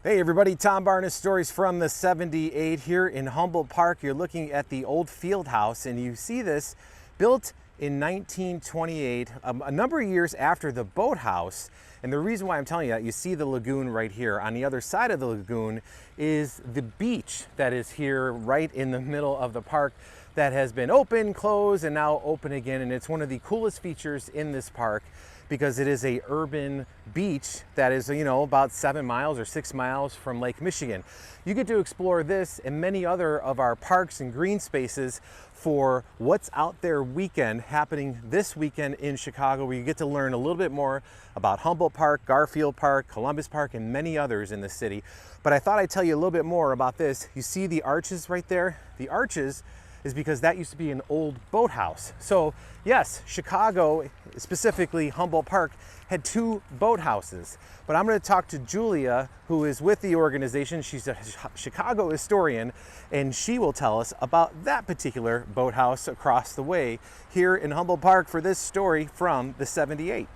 Hey everybody, Tom Barnes, Stories from the 78 here in Humboldt Park. You're looking at the old field house and you see this built in 1928, a number of years after the boathouse. And the reason why I'm telling you that, you see the lagoon right here. On the other side of the lagoon is the beach that is here right in the middle of the park that has been open, closed, and now open again. And it's one of the coolest features in this park because it is a urban beach that is, about 7 miles or 6 miles from Lake Michigan. You get to explore this and many other of our parks and green spaces for What's Out There weekend happening this weekend in Chicago, where you get to learn a little bit more about Humboldt Park, Garfield Park, Columbus Park, and many others in the city. But I thought I'd tell you a little bit more about this. You see the arches right there? The arches is because that used to be an old boathouse. So yes, Chicago, specifically Humboldt Park, had 2 boathouses. But I'm going to talk to Julia, who is with the organization. She's a Chicago historian, and she will tell us about that particular boathouse across the way here in Humboldt Park for this story from the 78.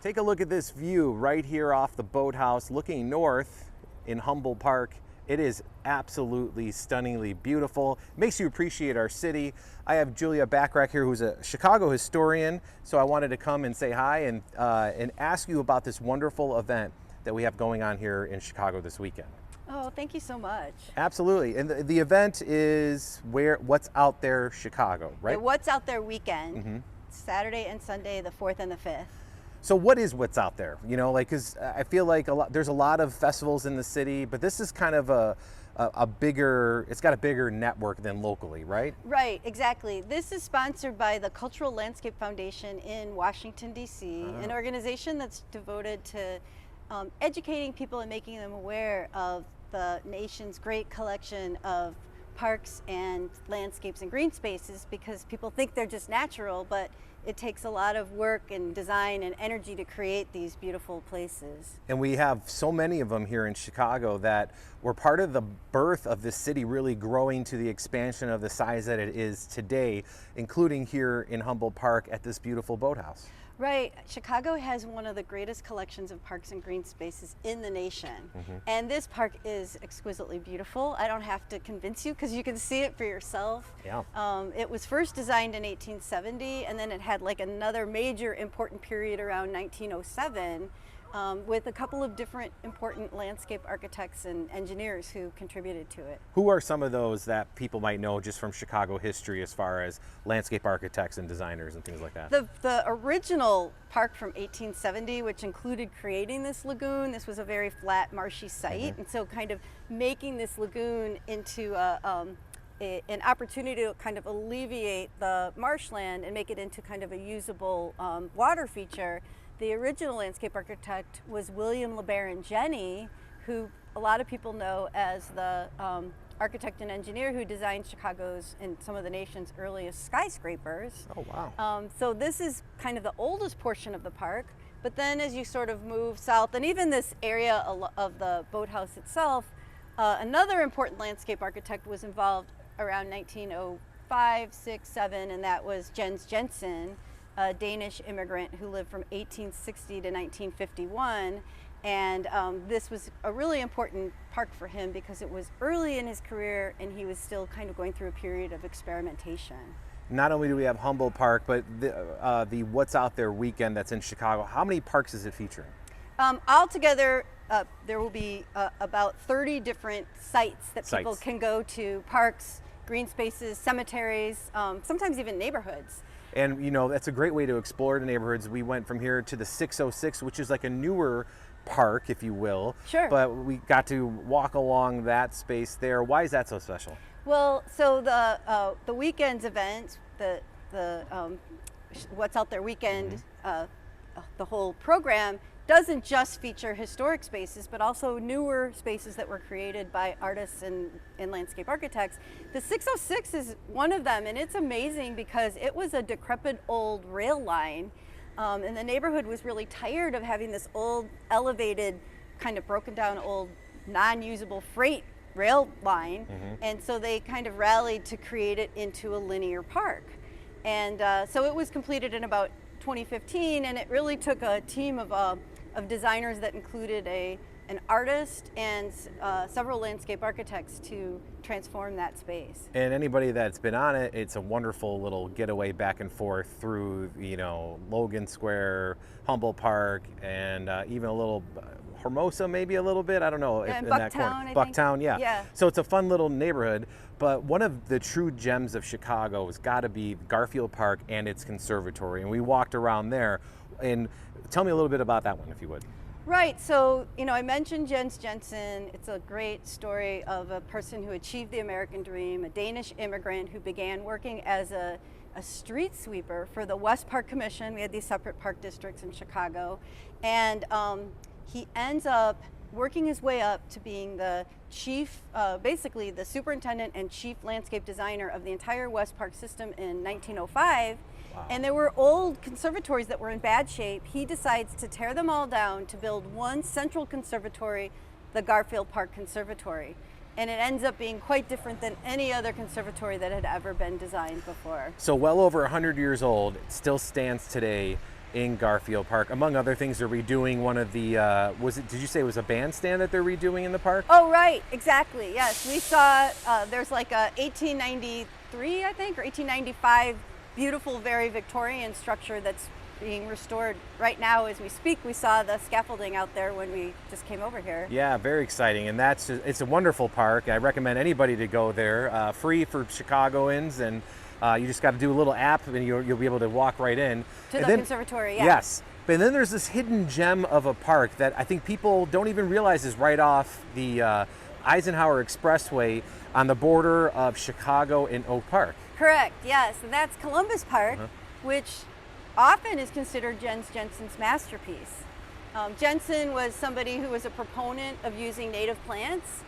Take a look at this view right here off the boathouse looking north in Humboldt Park. It is absolutely stunningly beautiful. Makes you appreciate our city. I have Julia Backrack here, who's a Chicago historian. So I wanted to come and say hi and ask you about this wonderful event that we have going on here in Chicago this weekend. Oh, thank you so much. Absolutely. And the event is What's Out There Chicago, right? The What's Out There weekend, Saturday and Sunday, the 4th and the 5th. So what is What's Out There? Because I feel like there's a lot of festivals in the city, but this is kind of a bigger, it's got a bigger network than locally, right? Right, exactly. This is sponsored by the Cultural Landscape Foundation in Washington, D.C., an organization that's devoted to educating people and making them aware of the nation's great collection of parks and landscapes and green spaces, because people think they're just natural, but it takes a lot of work and design and energy to create these beautiful places. And we have so many of them here in Chicago that were part of the birth of this city really growing to the expansion of the size that it is today, including here in Humboldt Park at this beautiful boathouse. Right. Chicago has one of the greatest collections of parks and green spaces in the nation. And this park is exquisitely beautiful. I don't have to convince you because you can see it for yourself. Yeah. It was first designed in 1870, and then it had like another major important period around 1907 with a couple of different important landscape architects and engineers who contributed to it. Who are some of those that people might know just from Chicago history as far as landscape architects and designers and things like that? The original park from 1870, which included creating this lagoon, this was a very flat, marshy site, and so kind of making this lagoon into an opportunity to kind of alleviate the marshland and make it into kind of a usable water feature. The original landscape architect was William LeBaron Jenney, who a lot of people know as the architect and engineer who designed Chicago's and some of the nation's earliest skyscrapers. Oh, wow. So this is kind of the oldest portion of the park, but then as you sort of move south, and even this area of the boathouse itself, another important landscape architect was involved around 1905, 6, 7, and that was Jensen, a Danish immigrant who lived from 1860 to 1951. And this was a really important park for him because it was early in his career and he was still kind of going through a period of experimentation. Not only do we have Humboldt Park, but the What's Out There weekend that's in Chicago, how many parks is it featuring? Altogether, there will be about 30 different sites that people can go to, parks, green spaces, cemeteries, sometimes even neighborhoods. And that's a great way to explore the neighborhoods. We went from here to the 606, which is like a newer park, if you will. Sure. But we got to walk along that space there. Why is that so special? Well, so the weekend's event, the What's Out There weekend, the whole program doesn't just feature historic spaces, but also newer spaces that were created by artists and landscape architects. The 606 is one of them, and it's amazing because it was a decrepit old rail line, and the neighborhood was really tired of having this old, elevated, kind of broken down old, non-usable freight rail line, and so they kind of rallied to create it into a linear park. And so it was completed in about 2015, and it really took a team of designers that included an artist and several landscape architects to transform that space. And anybody that's been on it, it's a wonderful little getaway back and forth through, Logan Square, Humboldt Park, and even a little Hermosa, maybe a little bit. I don't know. Yeah, in Bucktown, that corner. I think. Bucktown, yeah. Yeah. So it's a fun little neighborhood. But one of the true gems of Chicago has got to be Garfield Park and its conservatory. And we walked around there. And tell me a little bit about that one, if you would. Right, so I mentioned Jensen. It's a great story of a person who achieved the American dream, a Danish immigrant who began working as a street sweeper for the West Park Commission. We had these separate park districts in Chicago. And he ends up working his way up to being the chief, basically the superintendent and chief landscape designer of the entire West Park system in 1905. Wow. And there were old conservatories that were in bad shape. He decides to tear them all down to build one central conservatory, the Garfield Park Conservatory. And it ends up being quite different than any other conservatory that had ever been designed before. So well over 100 years old, it still stands today in Garfield Park. Among other things, they're redoing one of the, did you say it was a bandstand that they're redoing in the park? Oh, right, exactly, yes. We saw, there's like a 1893, I think, or 1895 beautiful, very Victorian structure that's being restored right now as we speak. We saw the scaffolding out there when we just came over here. Yeah, very exciting, and it's a wonderful park. I recommend anybody to go there. Free for Chicagoans, and you just got to do a little app, and you'll be able to walk right in. To the conservatory, yeah. Yes, but then there's this hidden gem of a park that I think people don't even realize is right off the Eisenhower Expressway on the border of Chicago and Oak Park. Correct, yes, and that's Columbus Park, which often is considered Jensen's masterpiece. Jensen was somebody who was a proponent of using native plants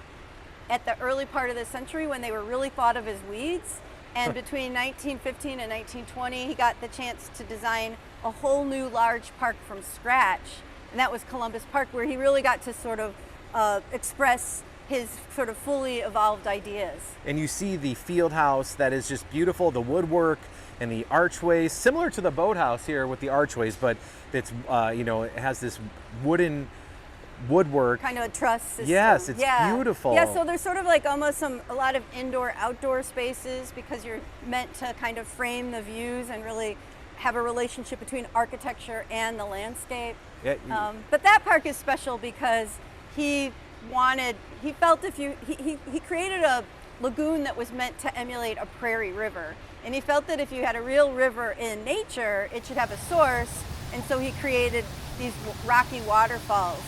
at the early part of the century when they were really thought of as weeds. And between 1915 and 1920, he got the chance to design a whole new large park from scratch. And that was Columbus Park, where he really got to sort of express his sort of fully evolved ideas. And you see the field house that is just beautiful, the woodwork and the archways, similar to the boathouse here with the archways, but it's, it has this wooden woodwork. Kind of a truss system. Yes, it's beautiful. Yeah, so there's sort of like almost a lot of indoor-outdoor spaces because you're meant to kind of frame the views and really have a relationship between architecture and the landscape. Yeah, but that park is special because he felt he created a lagoon that was meant to emulate a prairie river. And he felt that if you had a real river in nature, it should have a source. And so he created these rocky waterfalls.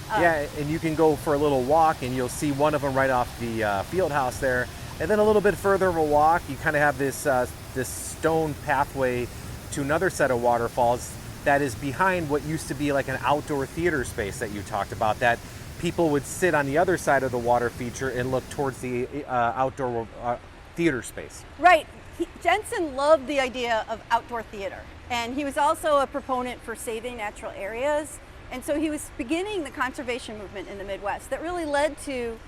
Yeah, and you can go for a little walk and you'll see one of them right off the field house there. And then a little bit further of a walk, you kind of have this stone pathway to another set of waterfalls that is behind what used to be like an outdoor theater space that you talked about, that people would sit on the other side of the water feature and look towards the outdoor theater space. Right. Jensen loved the idea of outdoor theater, and he was also a proponent for saving natural areas. And so he was beginning the conservation movement in the Midwest that really led to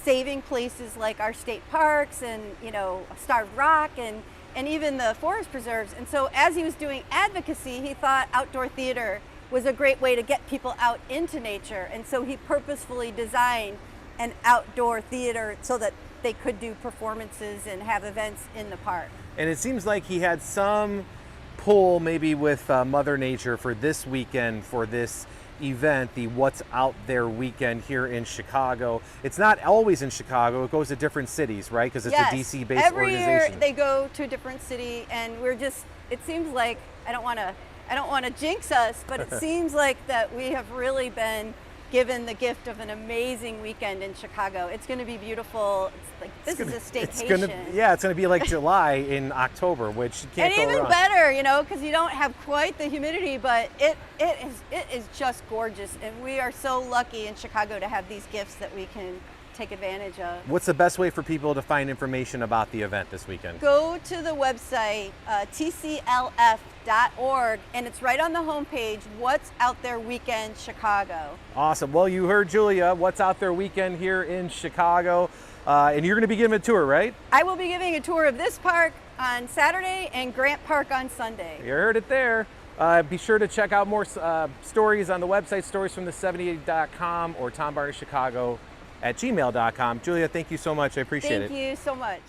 saving places like our state parks and, Starved Rock and even the forest preserves. And so as he was doing advocacy, he thought outdoor theater was a great way to get people out into nature. And so he purposefully designed an outdoor theater so that they could do performances and have events in the park. And it seems like he had some pull maybe with Mother Nature for this weekend, for this event, the What's Out There weekend here in Chicago. It's not always in Chicago, it goes to different cities, right? Because it's a DC-based organization. Every year they go to a different city, and it seems like, I don't want to jinx us, but it seems like that we have really been given the gift of an amazing weekend in Chicago. It's going to be beautiful. It's like this is a staycation. It's going to be like July in October, which you can't go wrong. And even better, because you don't have quite the humidity, but it is just gorgeous. And we are so lucky in Chicago to have these gifts that we can take advantage of. What's the best way for people to find information about the event this weekend? Go to the website, TCLF.org, and it's right on the homepage, What's Out There Weekend Chicago. Awesome. Well, you heard Julia, What's Out There Weekend here in Chicago. And you're going to be giving a tour, right? I will be giving a tour of this park on Saturday and Grant Park on Sunday. You heard it there. Be sure to check out more stories on the website, storiesfromthe78.com or tombarneychicago@gmail.com. Julia, thank you so much. I appreciate it. Thank you so much.